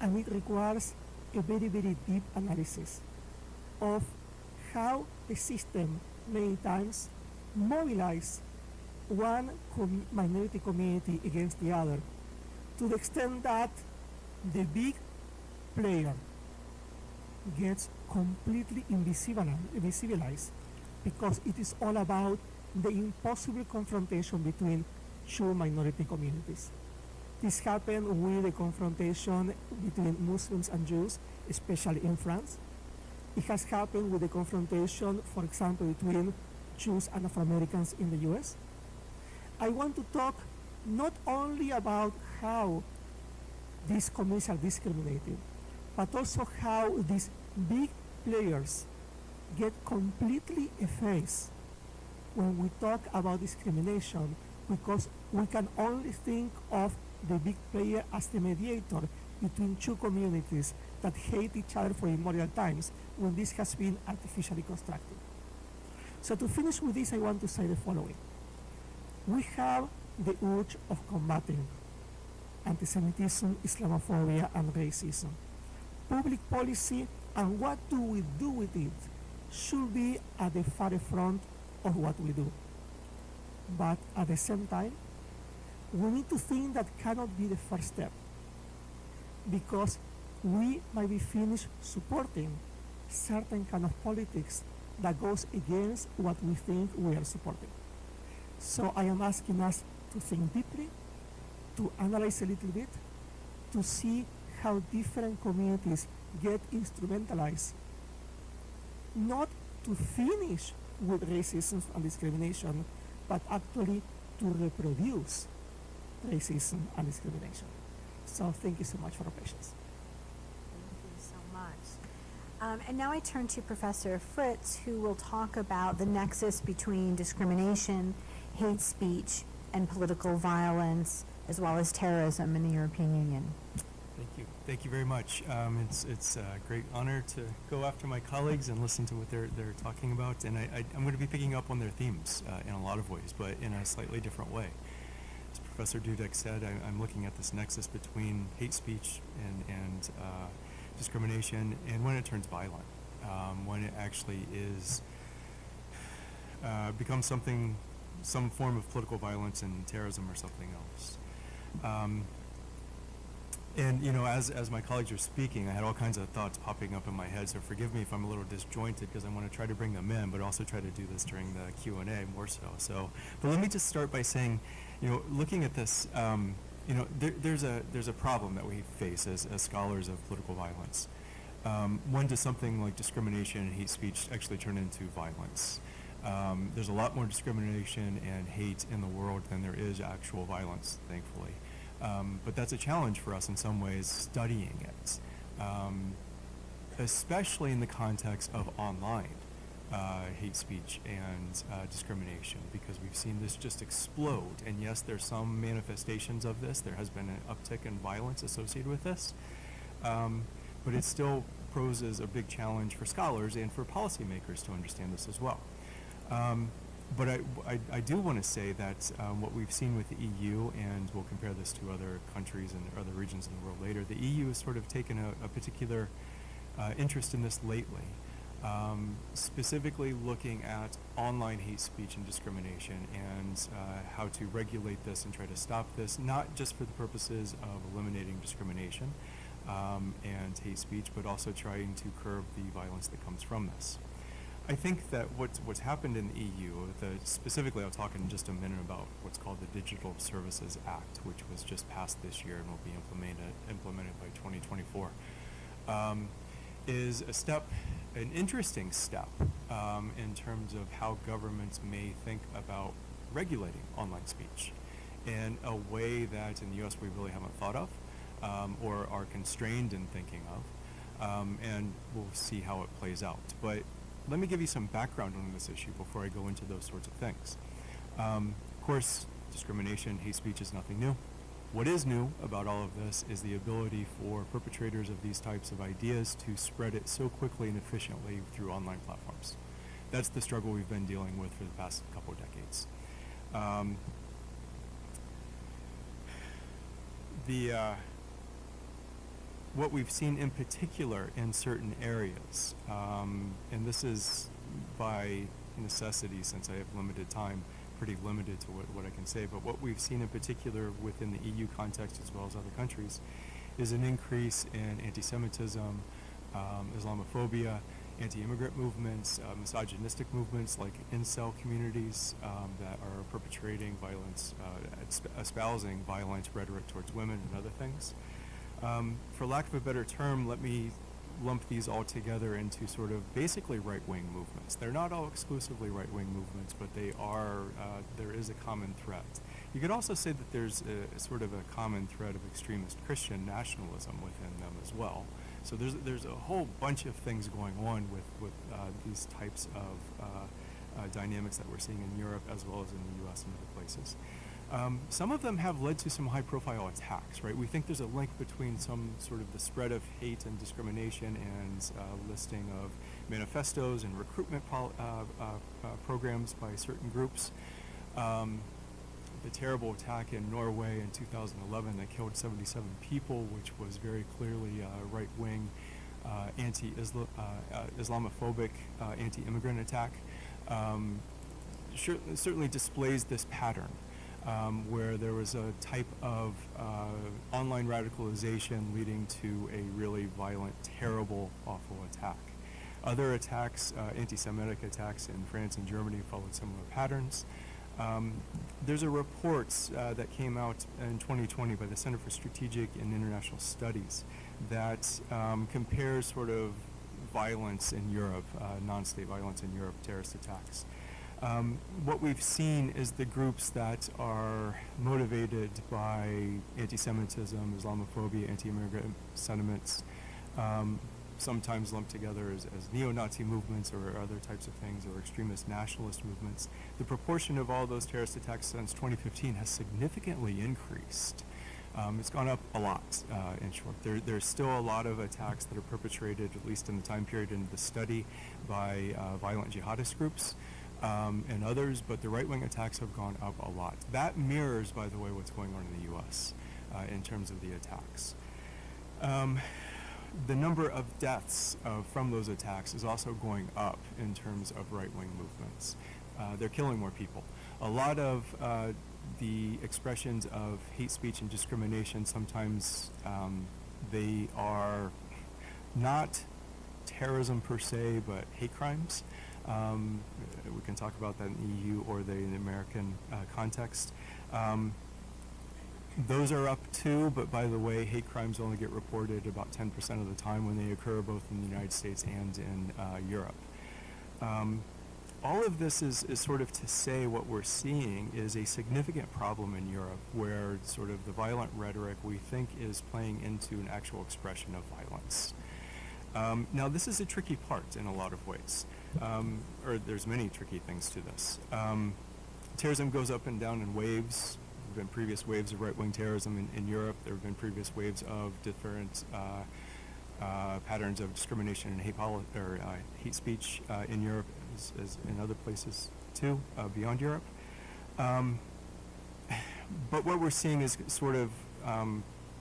and it requires a very, very deep analysis of how the system many times mobilize one minority community against the other, to the extent that the big player gets completely invisibilized, because it is all about the impossible confrontation between two minority communities. This happened with the confrontation between Muslims and Jews, especially in France. It has happened with the confrontation, for example, between Jews and Afro-Americans in the US. I want to talk not only about how these communities are discriminated, but also how these big players get completely effaced when we talk about discrimination, because we can only think of the big player as the mediator between two communities that hate each other for immemorial times, when this has been artificially constructed. So to finish with this, I want to say the following. We have the urge of combating anti-Semitism, Islamophobia, and racism. Public policy and what do we do with it should be at the forefront of what we do. But at the same time, we need to think that cannot be the first step, because we might be finished supporting certain kind of politics that goes against what we think we are supporting. So I am asking us to think deeply, to analyze a little bit, to see how different communities get instrumentalized, not to finish with racism and discrimination, but actually to reproduce racism and discrimination. So thank you so much for your patience. Thank you so much. And now I turn to Professor Fritz, who will talk about the nexus between discrimination, hate speech, and political violence, as well as terrorism in the European Union. Thank you. Thank you very much. It's a great honor to go after my colleagues and listen to what they're talking about. And I'm going to be picking up on their themes in a lot of ways, but in a slightly different way. As Professor Dudek said, I'm looking at this nexus between hate speech and discrimination, and when it turns violent, when it actually is becomes some form of political violence and terrorism or something else. And you know, as my colleagues were speaking, I had all kinds of thoughts popping up in my head, so forgive me if I'm a little disjointed, because I want to try to bring them in, but also try to do this during the Q&A more so. But let me just start by saying, you know, looking at this, you know, there's a problem that we face as scholars of political violence. When does something like discrimination and hate speech actually turn into violence? There's a lot more discrimination and hate in the world than there is actual violence, thankfully. But that's a challenge for us in some ways, studying it, especially in the context of online hate speech and discrimination, because we've seen this just explode. And yes, there's some manifestations of this. There has been an uptick in violence associated with this, but it still poses a big challenge for scholars and for policymakers to understand this as well. But I do want to say that what we've seen with the EU, and we'll compare this to other countries and other regions in the world later, the EU has sort of taken a particular interest in this lately, specifically looking at online hate speech and discrimination and how to regulate this and try to stop this, not just for the purposes of eliminating discrimination and hate speech, but also trying to curb the violence that comes from this. I think that what's happened in the EU, specifically I'll talk in just a minute about what's called the Digital Services Act, which was just passed this year and will be implemented by 2024, is an interesting step in terms of how governments may think about regulating online speech in a way that in the US we really haven't thought of or are constrained in thinking of, and we'll see how it plays out. But let me give you some background on this issue before I go into those sorts of things. Of course, discrimination, hate speech is nothing new. What is new about all of this is the ability for perpetrators of these types of ideas to spread it so quickly and efficiently through online platforms. That's the struggle we've been dealing with for the past couple of decades. what we've seen in particular in certain areas, and this is by necessity, since I have limited time, pretty limited to what I can say, but what we've seen in particular within the EU context as well as other countries is an increase in anti-Semitism, Islamophobia, anti-immigrant movements, misogynistic movements like incel communities that are perpetrating violence, espousing violent rhetoric towards women and other things. For lack of a better term, let me lump these all together into sort of basically right-wing movements. They're not all exclusively right-wing movements, but they are, there is a common thread. You could also say that there's a sort of a common thread of extremist Christian nationalism within them as well. So there's a whole bunch of things going on with these types of dynamics that we're seeing in Europe as well as in the US and other places. Some of them have led to some high-profile attacks, right? We think there's a link between some sort of the spread of hate and discrimination and listing of manifestos and recruitment programs by certain groups. The terrible attack in Norway in 2011 that killed 77 people, which was very clearly a right-wing, Islamophobic, anti-immigrant attack, certainly displays this pattern. Where there was a type of online radicalization leading to a really violent, terrible, awful attack. Other attacks, anti-Semitic attacks in France and Germany followed similar patterns. There's a report that came out in 2020 by the Center for Strategic and International Studies that compares sort of violence in Europe, non-state violence in Europe, terrorist attacks. What we've seen is the groups that are motivated by anti-Semitism, Islamophobia, anti-immigrant sentiments, sometimes lumped together as neo-Nazi movements or other types of things, or extremist nationalist movements. The proportion of all those terrorist attacks since 2015 has significantly increased. It's gone up a lot, in short. There's still a lot of attacks that are perpetrated, at least in the time period in the study, by violent jihadist groups. And others, but the right-wing attacks have gone up a lot. That mirrors, by the way, what's going on in the U.S. In terms of the attacks. The number of deaths from those attacks is also going up in terms of right-wing movements. They're killing more people. A lot of the expressions of hate speech and discrimination, sometimes they are not terrorism per se, but hate crimes. We can talk about that in the EU or the American context. Those are up too, but by the way, hate crimes only get reported about 10% of the time when they occur both in the United States and in Europe. All of this is sort of to say what we're seeing is a significant problem in Europe where sort of the violent rhetoric we think is playing into an actual expression of violence. Now, this is a tricky part in a lot of ways, or there's many tricky things to this. Terrorism goes up and down in waves. There have been previous waves of right-wing terrorism in Europe. There have been previous waves of different patterns of discrimination and hate speech in Europe, as in other places too, beyond Europe. But what we're seeing is sort of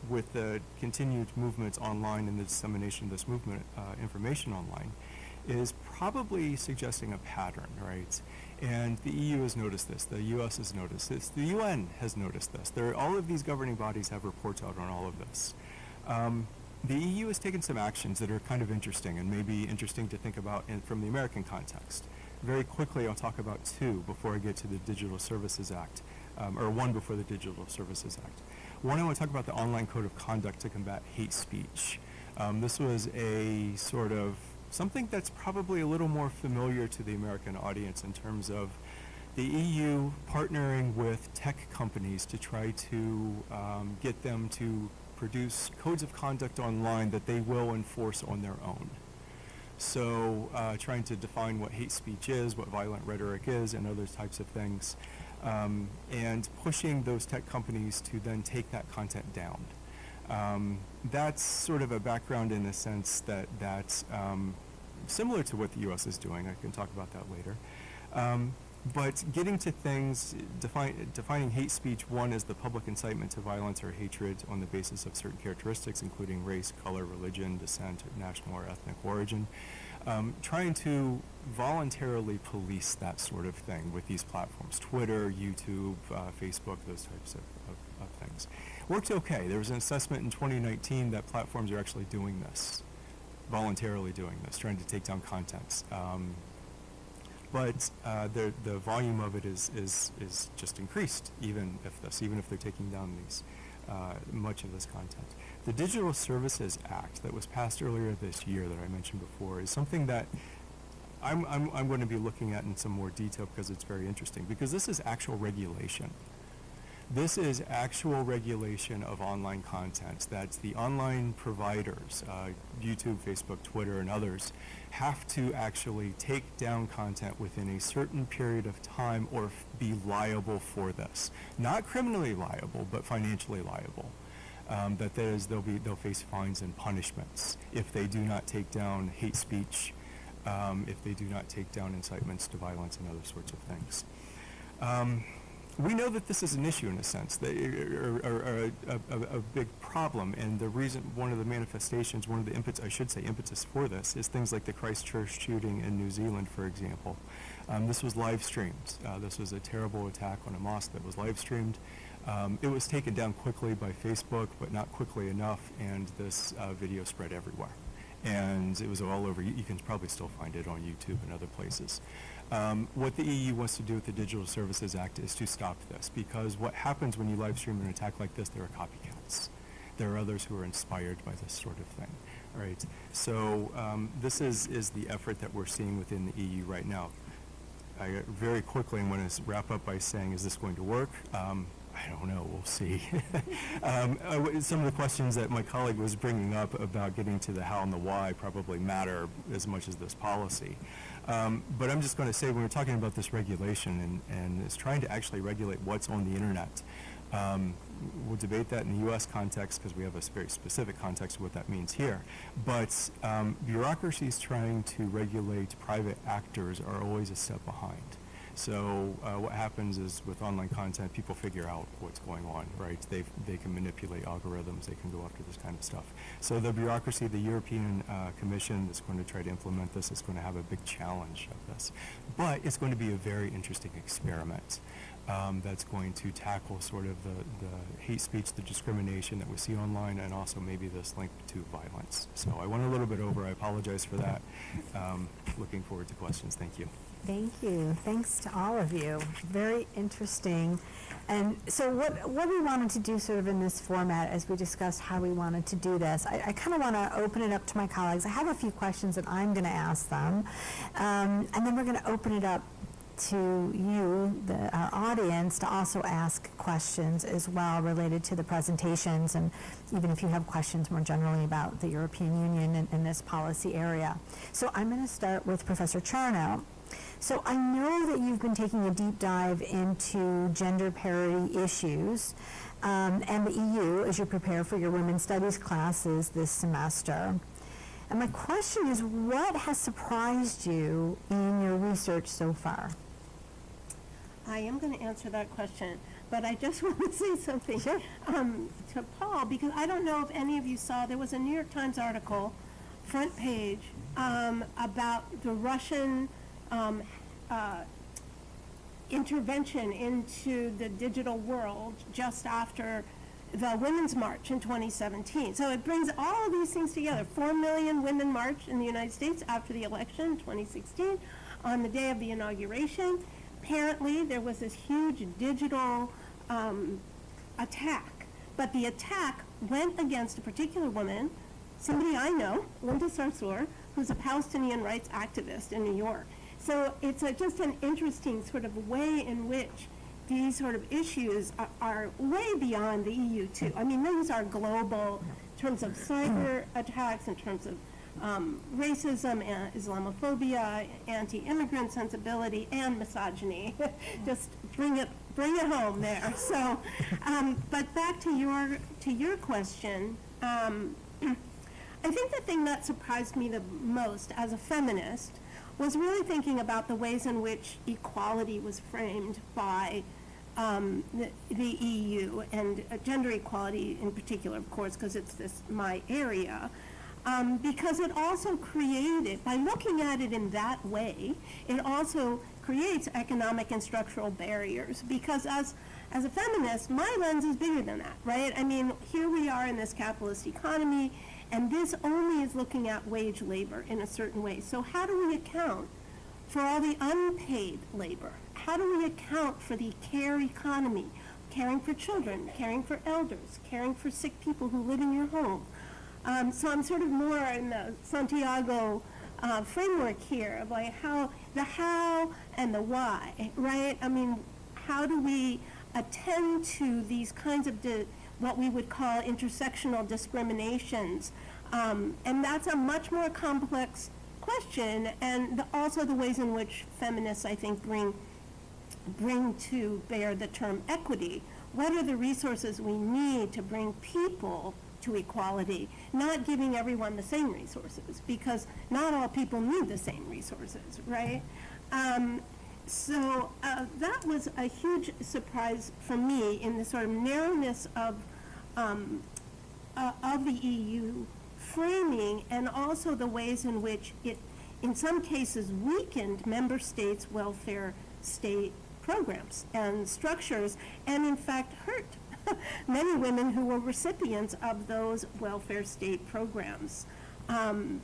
with the continued movements online and the dissemination of this movement, information online, is probably suggesting a pattern, right? And the EU has noticed this, the US has noticed this, the UN has noticed this. All of these governing bodies have reports out on all of this. The EU has taken some actions that are kind of interesting and maybe interesting to think about from the American context. Very quickly, I'll talk about two before I get to the Digital Services Act, or one before the Digital Services Act. One, I want to talk about the online code of conduct to combat hate speech. This was a sort of something that's probably a little more familiar to the American audience in terms of the EU partnering with tech companies to try to get them to produce codes of conduct online that they will enforce on their own. So trying to define what hate speech is, what violent rhetoric is, and other types of things, and pushing those tech companies to then take that content down. That's sort of a background in the sense that's similar to what the US is doing. I can talk about that later. But getting to things, defining hate speech, one, as the public incitement to violence or hatred on the basis of certain characteristics, including race, color, religion, descent, national or ethnic origin. Trying to voluntarily police that sort of thing with these platforms, Twitter, YouTube, Facebook, those types of things. Worked okay. There was an assessment in 2019 that platforms are actually doing this, voluntarily doing this, trying to take down content. But the volume of it is just increased, even if they're taking down these much of this content. The Digital Services Act that was passed earlier this year that I mentioned before is something that I'm going to be looking at in some more detail because it's very interesting, because this is actual regulation. This is actual regulation of online content that the online providers, YouTube, Facebook, Twitter, and others, have to actually take down content within a certain period of time or be liable for this. Not criminally liable, but financially liable. They'll face fines and punishments if they do not take down hate speech, if they do not take down incitements to violence and other sorts of things. We know that this is an issue in a sense, or a big problem, and the reason, one of the manifestations, one of the impetus for this is things like the Christchurch shooting in New Zealand, for example. This was live streamed. This was a terrible attack on a mosque that was live streamed. It was taken down quickly by Facebook, but not quickly enough, and this video spread everywhere. And it was all over. You can probably still find it on YouTube and other places. What the EU wants to do with the Digital Services Act is to stop this, because what happens when you live stream an attack like this, there are copycats. There are others who are inspired by this sort of thing. All right. So this is the effort that we're seeing within the EU right now. I very quickly am going to wrap up by saying, is this going to work? I don't know. We'll see. Some of the questions that my colleague was bringing up about getting to the how and the why probably matter as much as this policy. But I'm just going to say, when we're talking about this regulation and it's trying to actually regulate what's on the internet, we'll debate that in the U.S. context because we have a very specific context of what that means here. But bureaucracies trying to regulate private actors are always a step behind. So what happens is with online content, people figure out what's going on, right? They can manipulate algorithms. They can go after this kind of stuff. So the bureaucracy, the European Commission that's going to try to implement this is going to have a big challenge of this. But it's going to be a very interesting experiment that's going to tackle sort of the hate speech, the discrimination that we see online, and also maybe this link to violence. So I went a little bit over. I apologize for that. Looking forward to questions. Thank you. Thank you. Thanks to all of you. Very interesting. And so what we wanted to do sort of in this format as we discussed how we wanted to do this, I kind of want to open it up to my colleagues. I have a few questions that I'm going to ask them. And then we're going to open it up to you, our audience, to also ask questions as well related to the presentations, and even if you have questions more generally about the European Union and this policy area. So I'm going to start with Professor Charnow. So I know that you've been taking a deep dive into gender parity issues and the EU as you prepare for your women's studies classes this semester. And my question is, what has surprised you in your research so far? I am going to answer that question, but I just want to say something Sure. To Paul, because I don't know if any of you saw, there was a New York Times article, front page, about the Russian intervention into the digital world just after the Women's March in 2017. So it brings all of these things together. 4 million women marched in the United States after the election in 2016 on the day of the inauguration. Apparently there was this huge digital attack, but the attack went against a particular woman, somebody I know, Linda Sarsour, who's a Palestinian rights activist in New York. So it's just an interesting sort of way in which these sort of issues are way beyond the EU too. I mean, these are global in terms of cyber attacks, in terms of racism, Islamophobia, anti-immigrant sensibility, and misogyny. Just bring it home there. So, but back to your question, I think the thing that surprised me the most as a feminist was really thinking about the ways in which equality was framed by the EU, and gender equality in particular, of course, because it's my area. Because it also created, by looking at it in that way, it also creates economic and structural barriers. Because as a feminist, my lens is bigger than that, right? I mean, here we are in this capitalist economy, and this only is looking at wage labor in a certain way. So how do we account for all the unpaid labor? How do we account for the care economy, caring for children, caring for elders, caring for sick people who live in your home? So I'm sort of more in the Santiago framework here of like the how and the why, right? I mean, how do we attend to these kinds of what we would call intersectional discriminations? And that's a much more complex question, and also the ways in which feminists, I think, bring to bear the term equity. What are the resources we need to bring people to equality, not giving everyone the same resources, because not all people need the same resources, right? So that was a huge surprise for me in the sort of narrowness of the EU framing, and also the ways in which it, in some cases, weakened member states' welfare state programs and structures, and in fact hurt many women who were recipients of those welfare state programs. And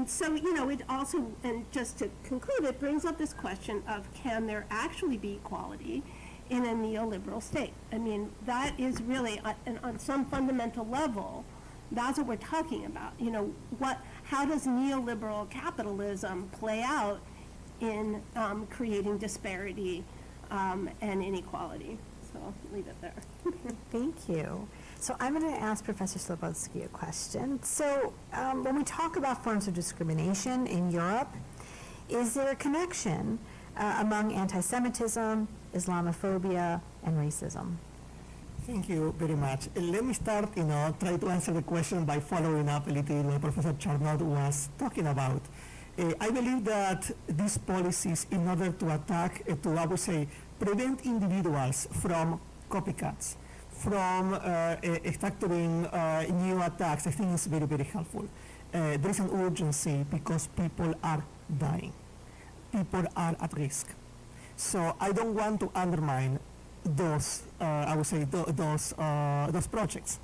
so, it also, and just to conclude, it brings up this question of, can there actually be equality in a neoliberal state? I mean, that is really, on some fundamental level, that's what we're talking about. How does neoliberal capitalism play out in creating disparity and inequality? So I'll leave it there. Thank you. So I'm going to ask Professor Slobodski a question. So when we talk about forms of discrimination in Europe, is there a connection among anti-Semitism, Islamophobia, and racism? Thank you very much. Let me start, try to answer the question by following up a little what Professor Charnow was talking about. I believe that these policies, in order to attack, I would say, prevent individuals from copycats, from structuring new attacks, I think is very, very helpful. There is an urgency because people are dying. People are at risk. So I don't want to undermine those, I would say, those projects.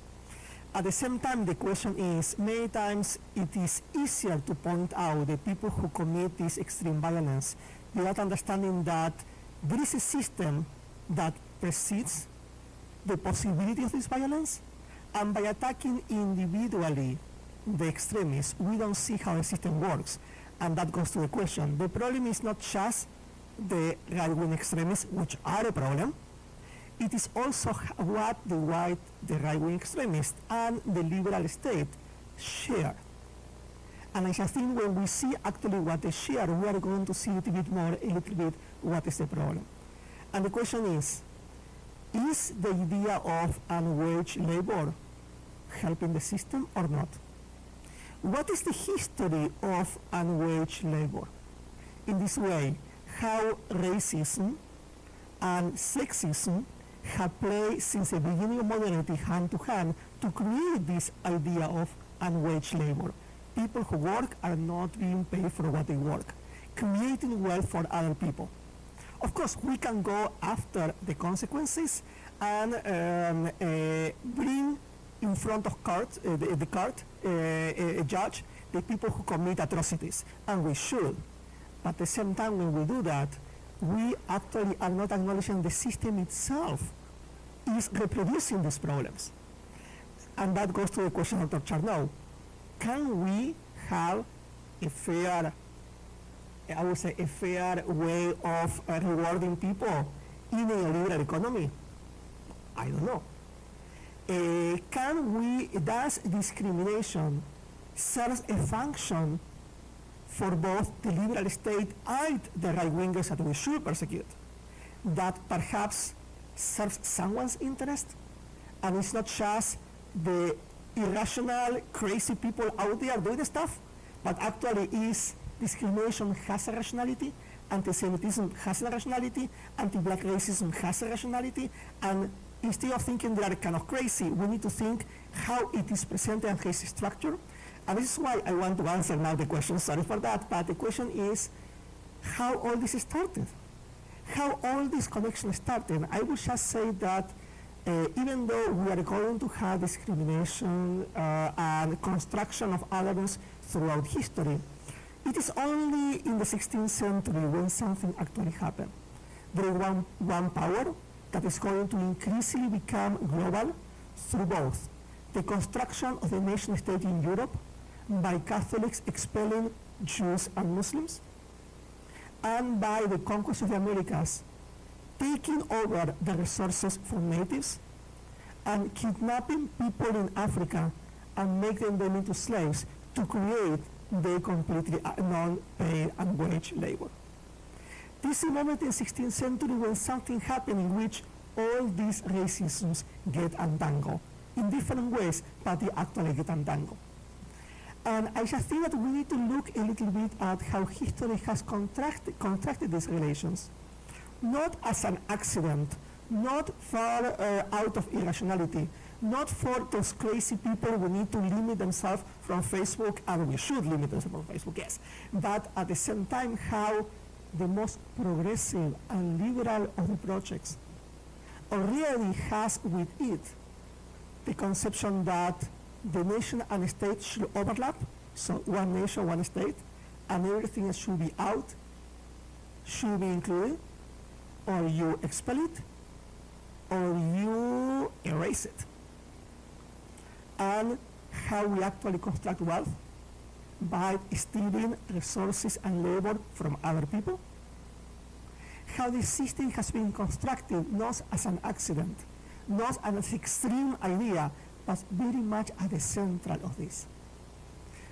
At the same time, the question is, many times it is easier to point out the people who commit this extreme violence without understanding that there is a system that precedes the possibility of this violence, and by attacking individually the extremists, we don't see how the system works. And that goes to the question. The problem is not just the right-wing extremists, which are a problem. It is also what the right-wing extremists and the liberal state share. And I think when we see actually what they share, we are going to see a little bit what is the problem. And the question is the idea of unwage labor helping the system or not? What is the history of unwage labor? In this way, how racism and sexism have played since the beginning of modernity hand to hand to create this idea of unwage labor. People who work are not being paid for what they work, creating wealth for other people. Of course, we can go after the consequences and bring in front of a judge, the people who commit atrocities, and we should. But at the same time, when we do that, we actually are not acknowledging the system itself is reproducing these problems. And that goes to the question of Dr. Charnow. Can we have a fair, I would say, a fair way of rewarding people in a liberal economy? I don't know. Does discrimination serve a function for both the liberal state and the right-wingers that we should persecute, that perhaps serves someone's interest, and it's not just the irrational, crazy people out there doing stuff, but actually is discrimination has a rationality, anti-Semitism has a rationality, anti-black racism has a rationality, and instead of thinking they are kind of crazy, we need to think how it is presented and how it's structured. And this is why I want to answer now the question, sorry for that, but the question is how all this started, how all this connection started. I would just say that even though we are going to have discrimination and construction of otherness throughout history, it is only in the 16th century when something actually happened. There is one power that is going to increasingly become global through both the construction of the nation state in Europe by Catholics expelling Jews and Muslims, and by the conquest of the Americas, taking over the resources from natives and kidnapping people in Africa and making them into slaves to create the completely non-paid and wage labor. This is a moment in the 16th century when something happened in which all these racisms get untangled in different ways, but they actually get untangled. And I just think that we need to look a little bit at how history has contracted these relations, not as an accident, not far out of irrationality, not for those crazy people who need to limit themselves from Facebook, and we should limit themselves from Facebook, yes, but at the same time how the most progressive and liberal of the projects already has with it the conception that the nation and state should overlap, so one nation, one state, and everything should be out, should be included, or you expel it, or you erase it. And how we actually construct wealth by stealing resources and labor from other people. How the system has been constructed not as an accident, not as an extreme idea, but very much at the central of this.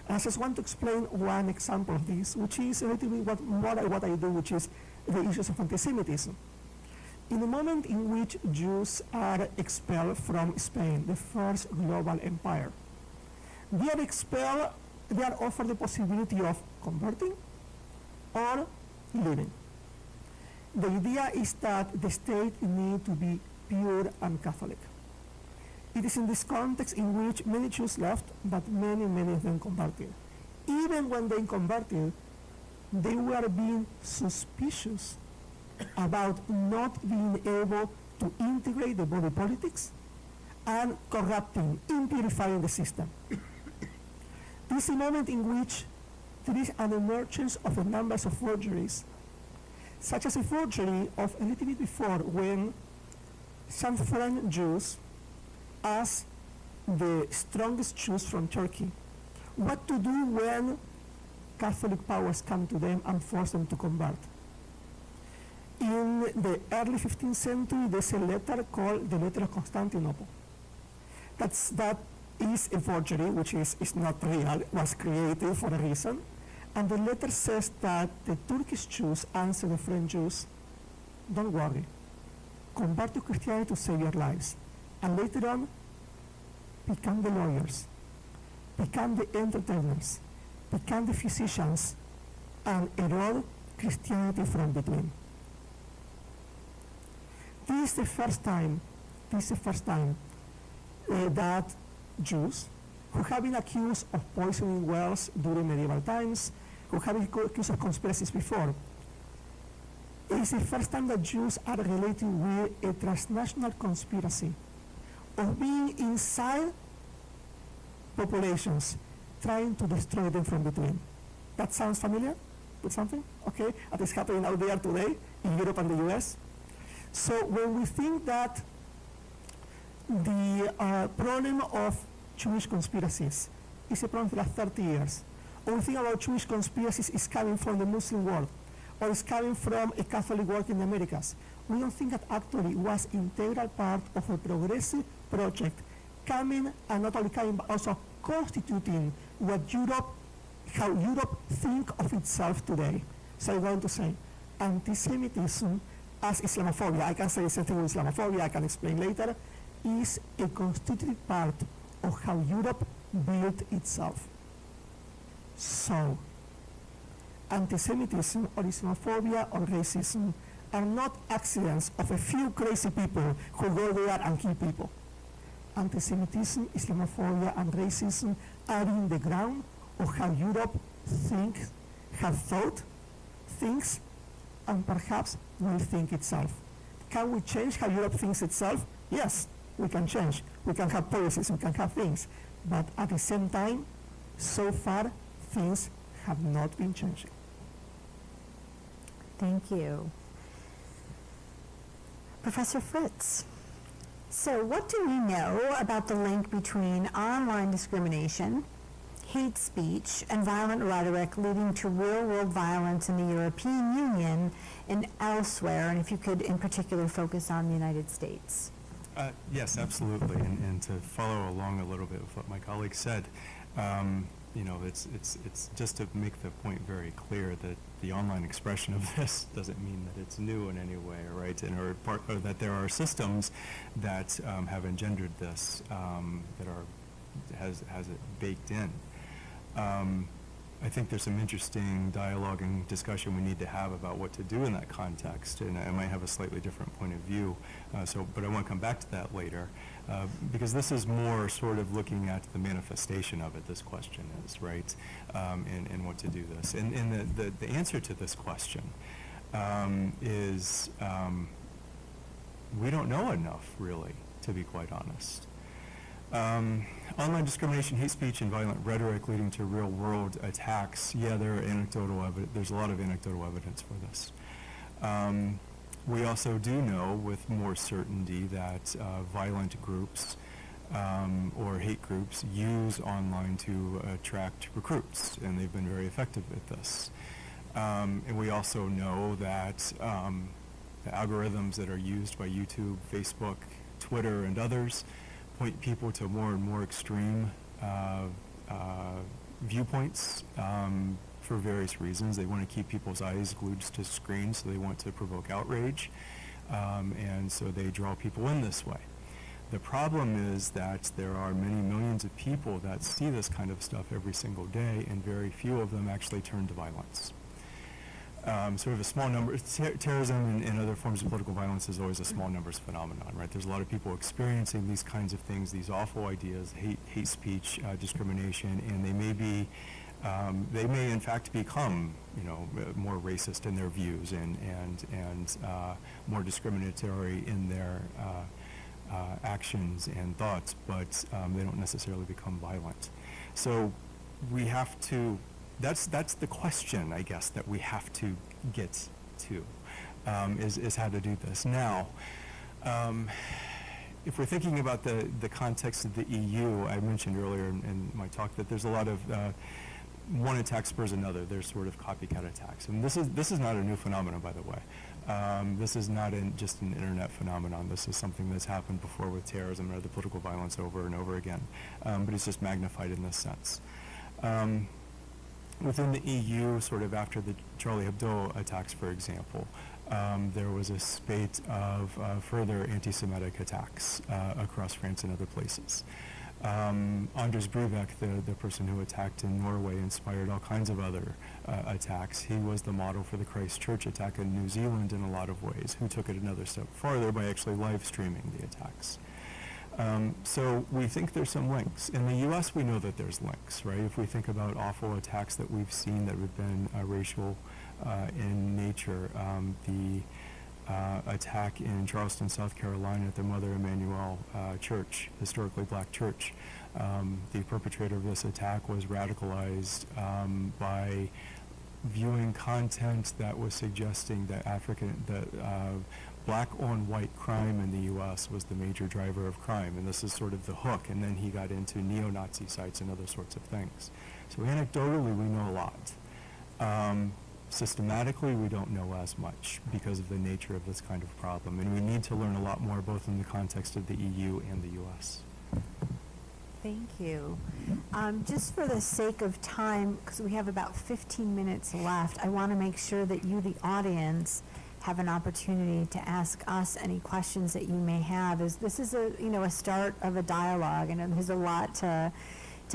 And I just want to explain one example of this, which is a little bit what I do, which is the issues of antisemitism. In the moment in which Jews are expelled from Spain, the first global empire, they are expelled, they are offered the possibility of converting or leaving. The idea is that the state needs to be pure and Catholic. It is in this context in which many Jews left, but many of them converted. Even when they converted, they were being suspicious about not being able to integrate the body politics and corrupting, impurifying the system. This is a moment in which there is an emergence of a number of forgeries, such as a forgery of a little bit before when some foreign Jews asked the strongest Jews from Turkey what to do when Catholic powers come to them and force them to convert. In the early 15th century, there's a letter called the Letter of Constantinople. That is a forgery, which is not real, was created for a reason. And the letter says that the Turkish Jews answer the French Jews, don't worry, convert to Christianity to save your lives. And later on, become the lawyers, become the entertainers, become the physicians, and erode Christianity from between. This is the first time that Jews who have been accused of poisoning wells during medieval times, who have been accused of conspiracies before, it is the first time that Jews are related with a transnational conspiracy of being inside populations, trying to destroy them from between. That sounds familiar with something? Okay, that is happening out there today in Europe and the US. So when we think that the problem of Jewish conspiracies is a problem for the last 30 years, or we think about Jewish conspiracies is coming from the Muslim world, or is coming from a Catholic world in the Americas, we don't think that actually was integral part of a progressive project coming, and not only coming, but also constituting what Europe, how Europe think of itself today. So I'm going to say anti-Semitism as Islamophobia, I can say the same thing with Islamophobia, I can explain later, is a constitutive part of how Europe built itself. So, antisemitism or Islamophobia or racism are not accidents of a few crazy people who go there and kill people. Antisemitism, Islamophobia, and racism are in the ground of how Europe have thought, thinks, and perhaps will think itself. Can we change how Europe thinks itself? Yes, we can change. We can have policies, we can have things. But at the same time, so far, things have not been changing. Thank you. Professor Fritz, so what do we know about the link between online discrimination, hate speech, and violent rhetoric leading to real-world violence in the European Union and elsewhere, and if you could in particular focus on the United States? Yes, absolutely. And to follow along a little bit with what my colleague said, it's just to make the point very clear that the online expression of this doesn't mean that it's new in any way, right? Or that there are systems that have engendered this that has it baked in. I think there's some interesting dialogue and discussion we need to have about what to do in that context, and I might have a slightly different point of view, but I want to come back to that later, because this is more sort of looking at the manifestation of it, this question is, right, and what to do this. And the answer to this question is we don't know enough, really, to be quite honest. Online discrimination, hate speech, and violent rhetoric leading to real-world attacks. Yeah, there are anecdotal evidence. There's a lot of anecdotal evidence for this. We also do know with more certainty that violent groups or hate groups use online to attract recruits, and they've been very effective at this. And we also know that the algorithms that are used by YouTube, Facebook, Twitter, and others point people to more and more extreme viewpoints for various reasons. They want to keep people's eyes glued to screens, so they want to provoke outrage, and so they draw people in this way. The problem is that there are many millions of people that see this kind of stuff every single day, and very few of them actually turn to violence. So we have a small number. Terrorism and other forms of political violence is always a small numbers phenomenon, right? There's a lot of people experiencing these kinds of things, these awful ideas, hate speech, discrimination, and they may in fact become, more racist in their views and more discriminatory in their actions and thoughts, but they don't necessarily become violent. So we have to. That's the question, I guess, that we have to get to, is how to do this. Now, if we're thinking about the context of the EU, I mentioned earlier in my talk that there's a lot of one attack spurs another. There's sort of copycat attacks, and this is not a new phenomenon, by the way. This is not just an internet phenomenon. This is something that's happened before with terrorism and other political violence over and over again, but it's just magnified in this sense. Within the EU, sort of after the Charlie Hebdo attacks, for example, there was a spate of further anti-Semitic attacks across France and other places. Anders Breivik, the person who attacked in Norway, inspired all kinds of other attacks. He was the model for the Christchurch attack in New Zealand in a lot of ways, who took it another step farther by actually live streaming the attacks. So we think there's some links. In the U.S., we know that there's links, right? If we think about awful attacks that we've seen that have been racial in nature, the attack in Charleston, South Carolina at the Mother Emanuel Church, historically black church. The perpetrator of this attack was radicalized by viewing content that was suggesting that black on white crime in the U.S. was the major driver of crime, and this is sort of the hook, and then he got into neo-Nazi sites and other sorts of things. So anecdotally, we know a lot. Systematically, we don't know as much because of the nature of this kind of problem, and we need to learn a lot more both in the context of the EU and the U.S. Thank you. Just for the sake of time, because we have about 15 minutes left, I want to make sure that you, the audience, have an opportunity to ask us any questions that you may have. This is a start of a dialogue, and there's a lot to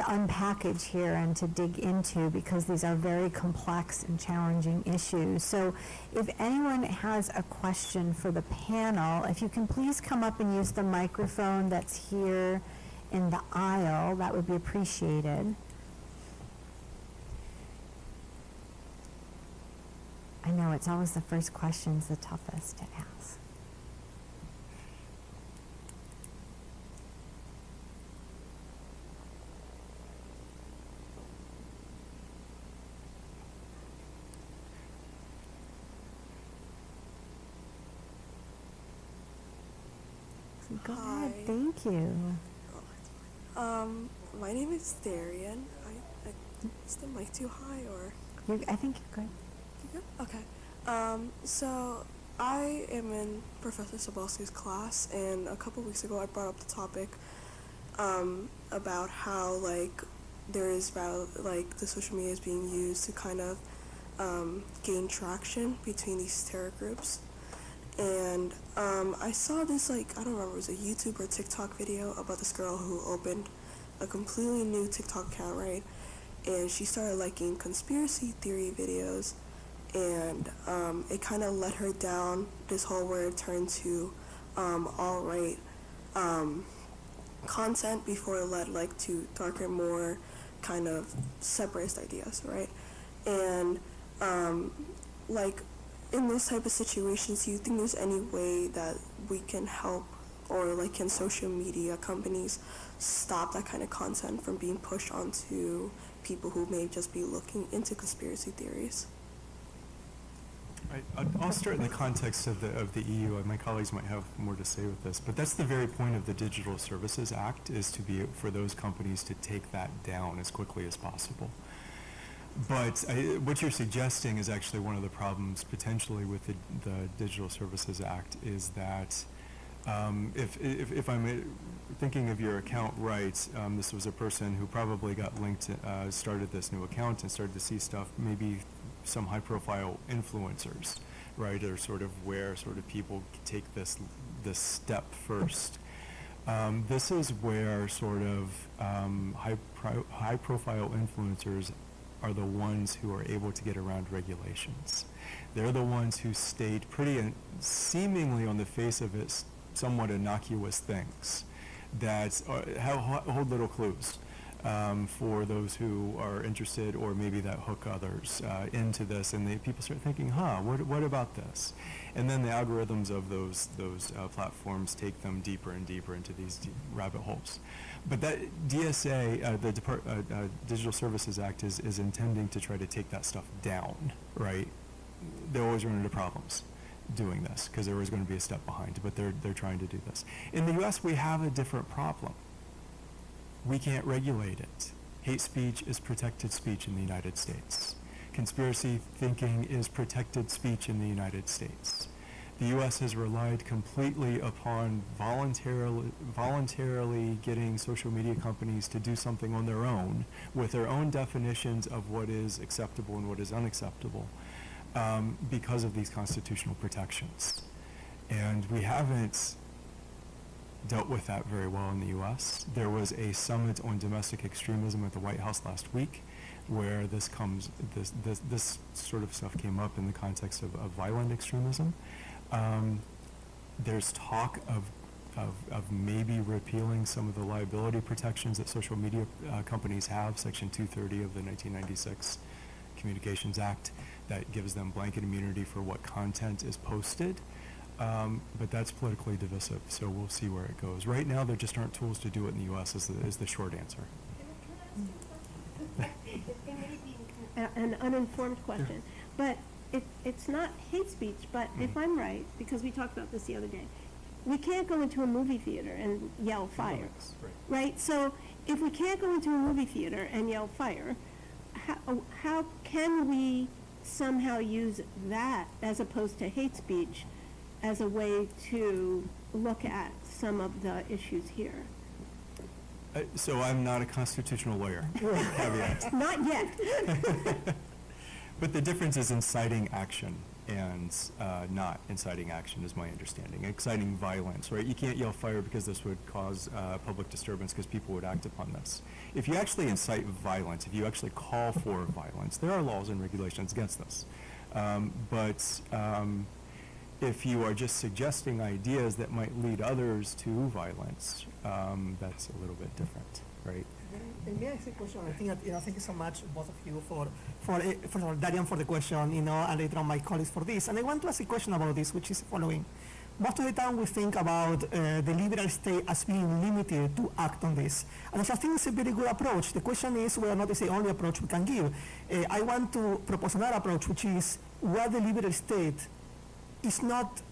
unpackage here and to dig into, because these are very complex and challenging issues. So if anyone has a question for the panel, if you can please come up and use the microphone that's here in the aisle, that would be appreciated. I know it's always the first question's the toughest to ask. Go ahead, Hi. thank you. My name is Darian. Is the mic too high or? I think you're good. You good? Okay. So I am in Professor Sobolski's class, and a couple weeks ago I brought up the topic about how there is the social media is being used to kind of gain traction between these terror groups. And I saw this, I don't remember, it was a YouTube or TikTok video about this girl who opened a completely new TikTok account, right? And she started liking conspiracy theory videos, and it kind of led her down this hole where it turned to alt-right content before it led to darker, more kind of separatist ideas, right? And in this type of situations, do you think there's any way that we can help, or can social media companies stop that kind of content from being pushed onto people who may just be looking into conspiracy theories? I'll start in the context of the EU, and my colleagues might have more to say with this, but that's the very point of the Digital Services Act, is to be for those companies to take that down as quickly as possible. But what you're suggesting is actually one of the problems potentially with the Digital Services Act, is that if I'm thinking of your account right, this was a person who probably got linked, started this new account and started to see stuff, maybe some high-profile influencers, right, are sort of where people take this step first. This is where high-profile influencers are the ones who are able to get around regulations. They're the ones who stayed pretty seemingly on the face of it somewhat innocuous things that hold little clues for those who are interested, or maybe that hook others into this, and people start thinking, what about this? And then the algorithms of those platforms take them deeper and deeper into these deep rabbit holes. But that DSA, the Digital Services Act, is intending to try to take that stuff down, right? They always run into problems doing this, because there was going to be a step behind, but they're trying to do this. In the U.S., we have a different problem. We can't regulate it. Hate speech is protected speech in the United States. Conspiracy thinking is protected speech in the United States. The U.S. has relied completely upon voluntarily getting social media companies to do something on their own, with their own definitions of what is acceptable and what is unacceptable, because of these constitutional protections. And we haven't dealt with that very well in the U.S. There was a summit on domestic extremism at the White House last week, where this sort of stuff came up in the context of violent extremism. There's talk of maybe repealing some of the liability protections that social media companies have, Section 230 of the 1996 Communications Act, that gives them blanket immunity for what content is posted. But that's politically divisive, so we'll see where it goes. Right now, there just aren't tools to do it in the U.S. is the short answer. It may be an uninformed question, but it's not hate speech, but if I'm right, because we talked about this the other day, we can't go into a movie theater and yell fire, right? So if we can't go into a movie theater and yell fire, how can we somehow use that, as opposed to hate speech, as a way to look at some of the issues here? So I'm not a constitutional lawyer. Caveat. Not yet. But the difference is inciting action and not inciting action is my understanding. Inciting violence, right? You can't yell fire because this would cause public disturbance because people would act upon this. If you actually incite violence, if you actually call for violence, there are laws and regulations against this. But if you are just suggesting ideas that might lead others to violence, that's a little bit different, right? May I ask a question? I think that, thank you so much, both of you, for Darian for the question, and later on my colleagues for this. And I want to ask a question about this, which is the following. Most of the time we think about the liberal state as being limited to act on this. And I just think it's a very good approach. The question is whether or not it's the only approach we can give. I want to propose another approach, which is what the liberal state is not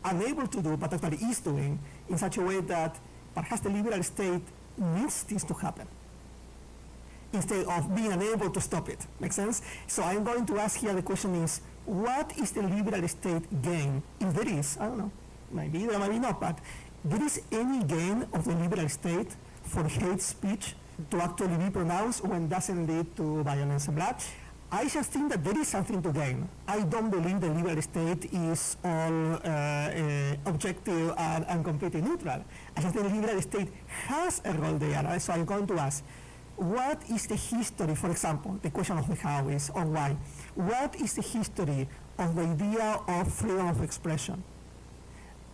unable to do, but actually is doing, in such a way that perhaps the liberal state needs this to happen, instead of being unable to stop it. Make sense? So I'm going to ask here, the question is, what is the liberal state gain? If there is, I don't know, maybe there, maybe not, but there is any gain of the liberal state for hate speech to actually be pronounced when it doesn't lead to violence and blood? I just think that there is something to gain. I don't believe the liberal state is all objective and completely neutral. I just think the liberal state has a role there. So I'm going to ask, what is the history, for example, the question of the how is or why, what is the history of the idea of freedom of expression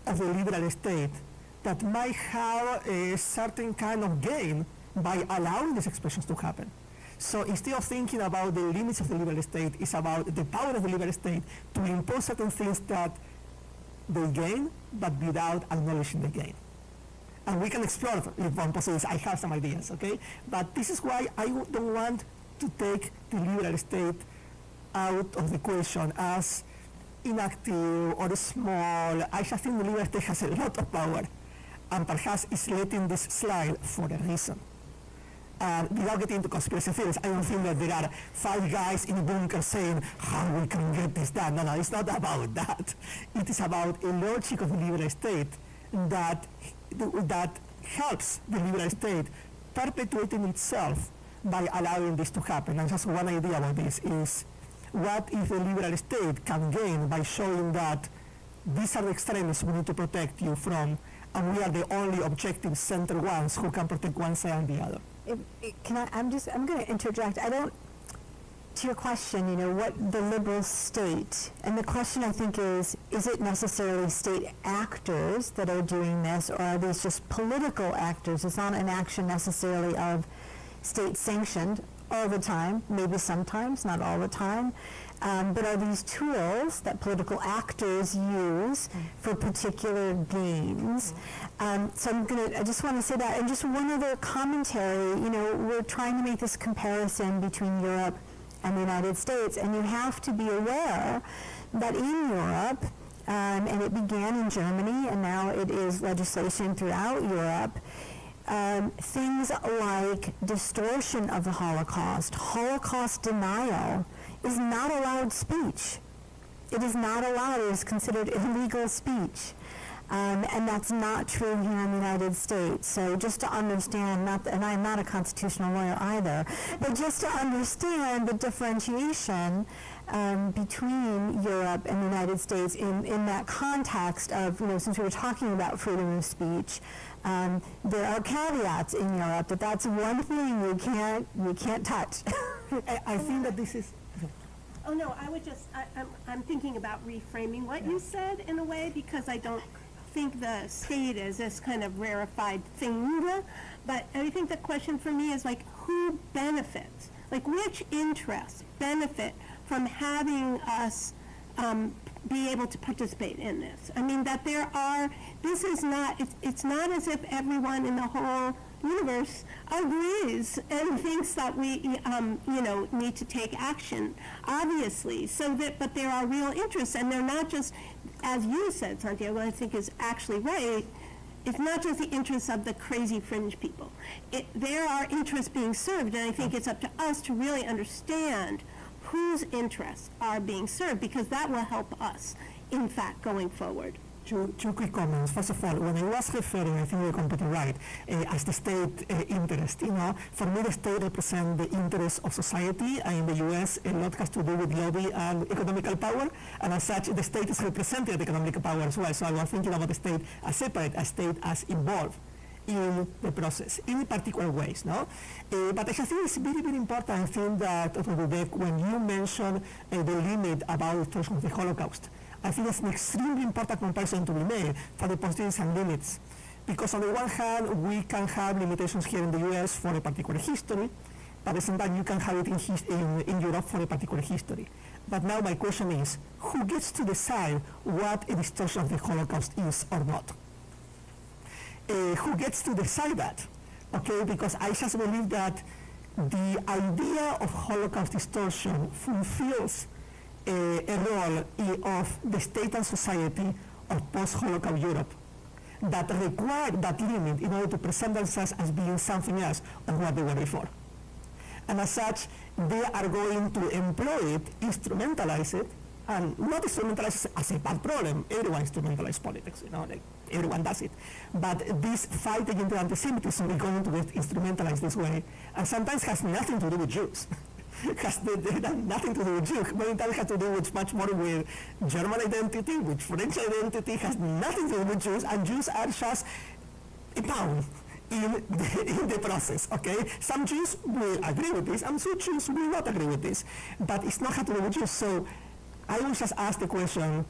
of the liberal state that might have a certain kind of gain by allowing these expressions to happen? So instead of thinking about the limits of the liberal state, it's about the power of the liberal state to impose certain things that they gain, but without acknowledging the gain. And we can explore if one possibility. I have some ideas, okay? But this is why I don't want to take the liberal state out of the question as inactive or small. I just think the liberal state has a lot of power, and perhaps is letting this slide for a reason. Without getting into conspiracy theories, I don't think that there are 5 guys in a bunker saying how we can get this done. No, it's not about that. It is about a logic of the liberal state that helps the liberal state perpetuating itself by allowing this to happen. And just one idea about this is, what if the liberal state can gain by showing that these are the extremists we need to protect you from, and we are the only objective center ones who can protect one side and the other? I'm going to interject. To your question, what the liberal state, and the question I think is it necessarily state actors that are doing this, or are these just political actors? It's not an action necessarily of state sanctioned all the time, maybe sometimes, not all the time, but are these tools that political actors use for particular gains? So I just want to say that. And just one other commentary, we're trying to make this comparison between Europe and the United States, and you have to be aware that in Europe, and it began in Germany, and now it is legislation throughout Europe, things like distortion of the Holocaust denial is not allowed speech. It is not allowed. It is considered illegal speech. And that's not true here in the United States. So just to understand, and I'm not a constitutional lawyer either, but just to understand the differentiation between Europe and the United States in that context of, since we were talking about freedom of speech, there are caveats in Europe that's one thing you can't touch. I think that this is... Oh, no, I'm thinking about reframing what you said in a way, because I don't think the state is this kind of rarefied thing, but I think the question for me is who benefits? Which interests benefit from having us be able to participate in this? I mean, that this is not, it's not as if everyone in the whole universe agrees and thinks that we, need to take action, obviously. But there are real interests, and they're not just, as you said, Santiago, I think is actually right. It's not just the interests of the crazy fringe people. There are interests being served, and I think it's up to us to really understand whose interests are being served, because that will help us, in fact, going forward. Two quick comments. First of all, when I was referring, I think you're completely right, as the state interest, for me the state represents the interest of society, and in the US a lot has to do with lobby and economical power, and as such the state is representing the economic power as well. So I was thinking about the state as separate, a state as involved in the process in particular ways, no? But I think it's very, very important. I think that, when you mention the limit about distortion of the Holocaust, I think it's an extremely important comparison to be made for the positives and limits. Because on the one hand, we can have limitations here in the US for a particular history, but at the same time you can have it in Europe for a particular history. But now my question is, who gets to decide what a distortion of the Holocaust is or not? Who gets to decide that? Okay, because I just believe that the idea of Holocaust distortion fulfills a role of the state and society of post-Holocaust Europe that require that limit in order to present themselves as being something else of what they were before. And as such, they are going to employ it, instrumentalize it, and not instrumentalize it as a bad problem. Everyone instrumentalizes politics, like everyone does it. But this fight against anti-Semitism is going to get instrumentalized this way, and sometimes has nothing to do with Jews. Has nothing to do with Jews. Many times has to do with much more with German identity, with French identity, has nothing to do with Jews, and Jews are just a pawn in the process, okay? Some Jews will agree with this, and some Jews will not agree with this, but it's not had to do with Jews. So I will just ask the question,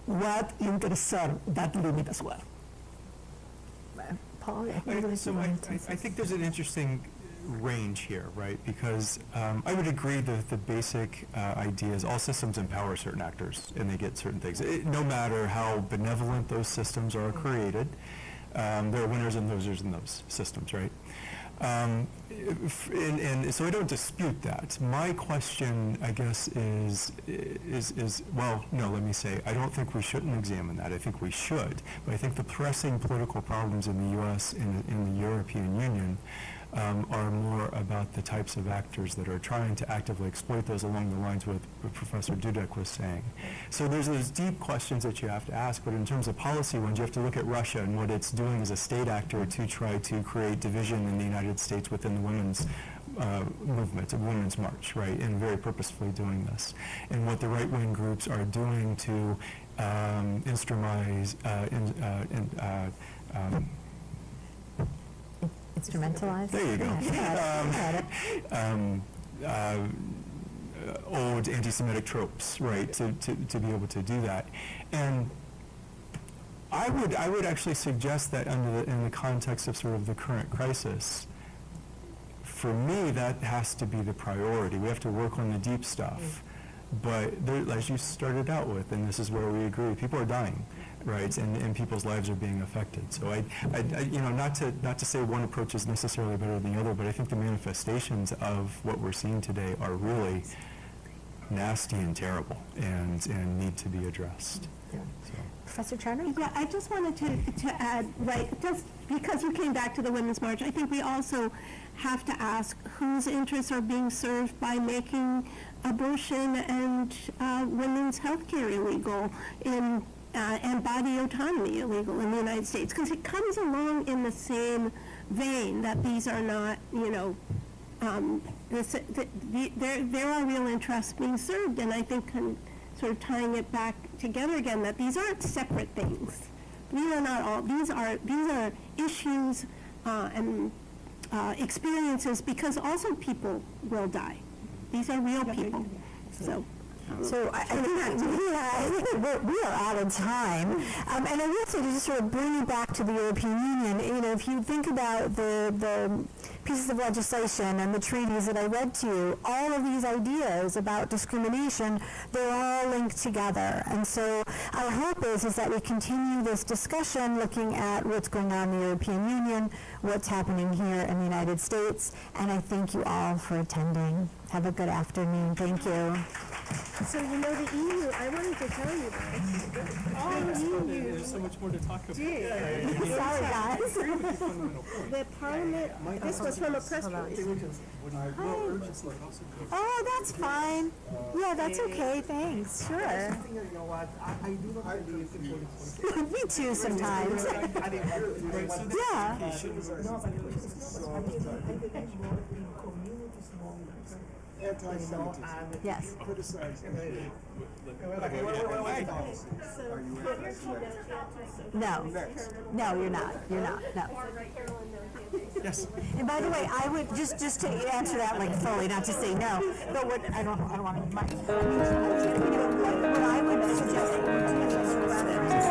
what intercept that limit as well? Paul, I think there's an interesting range here, right? Because I would agree that the basic idea is all systems empower certain actors and they get certain things. No matter how benevolent those systems are created, there are winners and losers in those systems, right? And so I don't dispute that. My question, I guess, is well, no, let me say, I don't think we shouldn't examine that. I think we should. But I think the pressing political problems in the U.S. and in the European Union are more about the types of actors that are trying to actively exploit those along the lines with what Professor Dudek was saying. So there's those deep questions that you have to ask, but in terms of policy ones, you have to look at Russia and what it's doing as a state actor to try to create division in the United States within the women's movement, the Women's March, right, and very purposefully doing this. And what the right-wing groups are doing to instrumentalize instrumentalized. There you go. Old anti-Semitic tropes, right? To be able to do that, and I would actually suggest that in the context of sort of the current crisis, for me that has to be the priority. We have to work on the deep stuff, but as you started out with, and this is where we agree, people are dying. Right, and people's lives are being affected. So I not to say one approach is necessarily better than the other, but I think the manifestations of what we're seeing today are really nasty and terrible, and need to be addressed. Yeah. So. Professor Charnow? Yeah, I just wanted to add, right, just because you came back to the Women's March, I think we also have to ask whose interests are being served by making abortion and women's health care illegal and body autonomy illegal in the United States, because it comes along in the same vein that these are not, there are real interests being served, and I think sort of tying it back together again, that these aren't separate things. These are not all. These are issues and experiences, because also people will die. These are real people. So I think we are out of time. And I will say, to just sort of bring you back to the European Union, if you think about the pieces of legislation and the treaties that I read to you, all of these ideas about discrimination, they're all linked together. And so our hope is that we continue this discussion looking at what's going on in the European Union, what's happening here in the United States, and I thank you all for attending. Have a good afternoon. Thank you. So you know the EU, I wanted to tell you this. There's so much more to talk about. Sorry, guys. The Parliament, this was from a press release. Oh, that's fine. Yeah, that's okay, thanks, sure. You know what? I do not believe in politics. Me too sometimes. Right, so this Yeah. education is- No, but I believe more in community movements. Anti-Semitism. Yes. Criticize No. No, you're not. You're not. No. Yes. And by the way, I would just to answer that like fully, not to say no, but what I don't want to. What I would suggest that we do is reference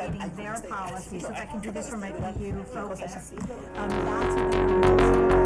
creating their policy. So if I can do this from a EU focus, that's what